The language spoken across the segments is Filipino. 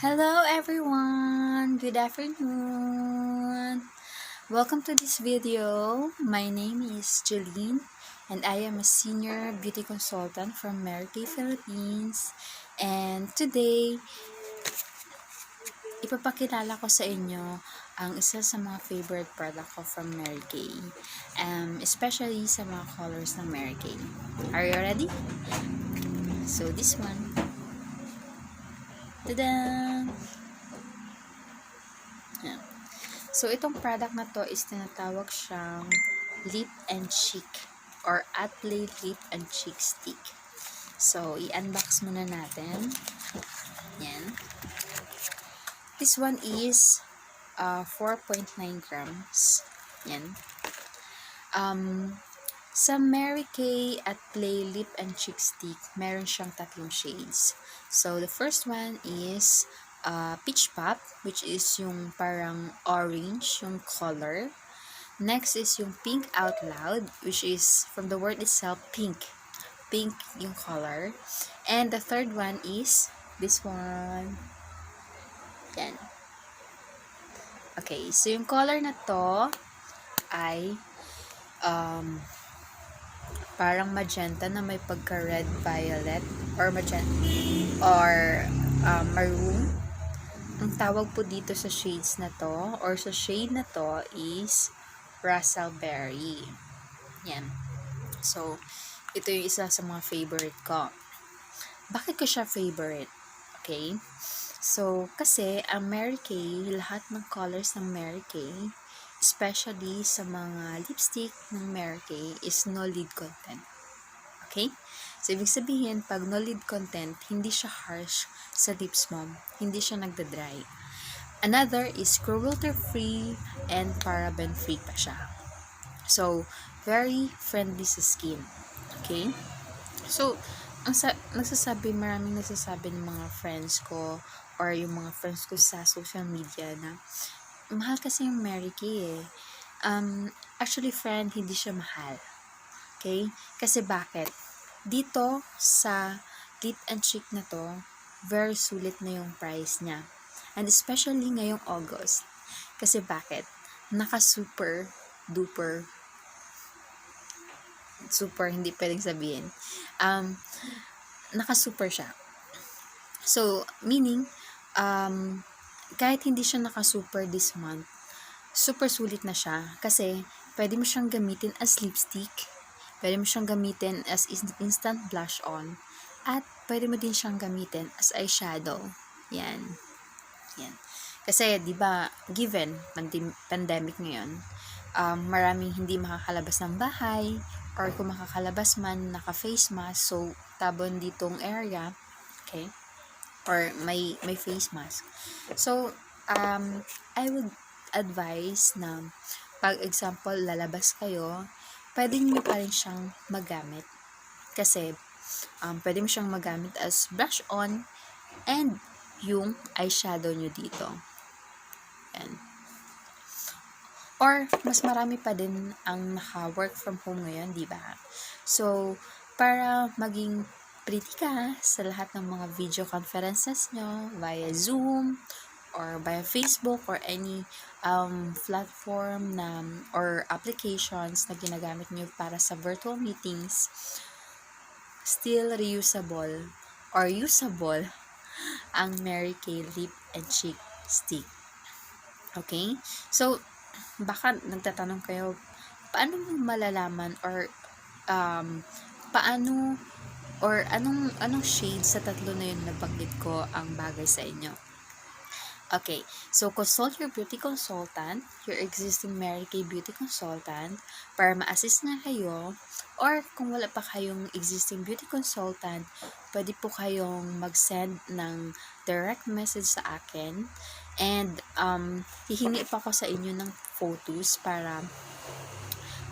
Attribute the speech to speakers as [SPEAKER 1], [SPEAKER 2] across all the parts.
[SPEAKER 1] Hello everyone! Good afternoon! Welcome to this video. My name is Jeline and I am a senior beauty consultant from Mary Kay Philippines. And today, ipapakilala ko sa inyo ang isa sa mga favorite product ko from Mary Kay. Especially sa mga colors ng Mary Kay. Are you ready? So this one. Tada! Yan. So, itong product na to is tinatawag siyang lip and cheek or Atlay lip and cheek stick. So, i-unbox muna natin. Yan. This one is 4.9 grams. Yan. Sa Mary Kay Atlay lip and cheek stick, meron siyang tatlong shades. So, the first one is peach pop, which is yung parang orange yung color. Next is yung pink out loud, which is from the word itself, pink yung color. And the third one is this one. Yan. Okay, so yung color na to ay parang magenta na may pagka-red violet or magenta or maroon. Ang tawag po dito sa shades na to or sa shade na to is raspberry. Yan. So, ito yung isa sa mga favorite ko. Bakit ko siya favorite? Okay? So, kasi ang Mary Kay, lahat ng colors ng Mary Kay, especially sa mga lipstick ng Mary Kay, is no lid content. Okay? So, ibig sabihin, pag no lid content, hindi siya harsh sa lips mo. Hindi siya nagda-dry. Another is cruelty-free and paraben-free pa siya. So, very friendly sa skin. Okay? So, maraming nagsasabi ng mga friends ko or yung mga friends ko sa social media na mahal kasi yung Mary Kay eh. Actually, friend, hindi siya mahal. Okay? Kasi bakit? Dito sa lip and cheek na to, very sulit na yung price niya. And especially ngayong August. Kasi bakit? Naka-super duper hindi pwedeng sabihin. Naka-super siya. So, meaning, kahit hindi siya naka-super this month, super sulit na siya. Kasi, pwede mo siyang gamitin as lipstick, pwede mo siyang gamitin as instant blush on, at pwede mo din siyang gamitin as eyeshadow. Yan. Kasi, di ba, given pandemic ngayon, maraming hindi makakalabas ng bahay, or kung makakalabas man, naka-face mask, so, tabon ditong area, okay, or may face mask. So, I would advise na, pag example, lalabas kayo, pwede nyo pa rin siyang magamit. Kasi, pwede mo siyang magamit as blush on, and yung eyeshadow nyo dito. Yan. Or, mas marami pa din ang naka-work from home ngayon, di ba? So, para maging pretty ka sa lahat ng mga video conferences nyo via Zoom, or via Facebook, or any platform na, or applications na ginagamit nyo para sa virtual meetings, still reusable or usable ang Mary Kay lip and cheek stick. Okay? So, baka nagtatanong kayo, paano mo malalaman or paano or anong shade sa tatlo na yun na banggit ko ang bagay sa inyo? Okay, so consult your beauty consultant, your existing Mary Kay beauty consultant, para ma-assist na kayo, or kung wala pa kayong existing beauty consultant, pwede po kayong mag-send ng direct message sa akin, and hihingi pa ko sa inyo ng photos para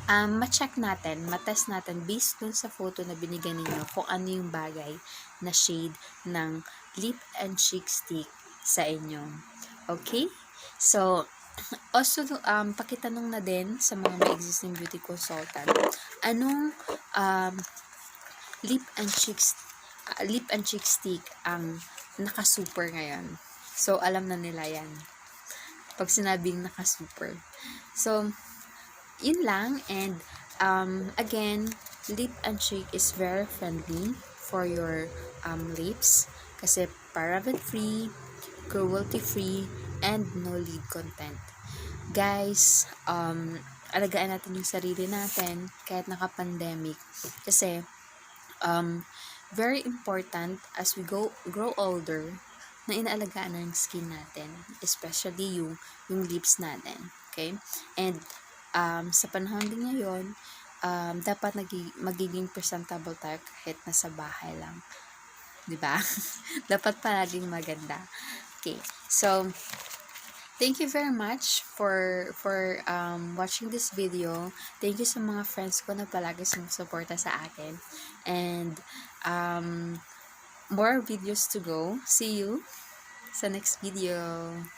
[SPEAKER 1] ma-check natin, ma-test natin based dun sa photo na binigyan ninyo kung ano yung bagay na shade ng lip and cheek stick sa inyo. Okay? So, also, pakitanong na din sa mga may existing beauty consultant, anong lip and cheek stick ang naka-super ngayon? So, alam na nila yan. Pag sinabing naka-super. So, yun lang. And, again, lip and cheek is very friendly for your lips. Kasi paraben-free, cruelty-free, and no lead content. Guys, alagaan natin yung sarili natin kahit naka-pandemic. Kasi, very important as we grow older na inaalagaan ng skin natin, especially yung lips natin, okay? And sa panahon din ngayon, dapat magiging presentable tayo kahit nasa bahay lang, 'di ba? Dapat palaging maganda. Okay. So, thank you very much for watching this video. Thank you sa mga friends ko na palagi sumusuporta sa akin. And more videos to go. See you sa next video.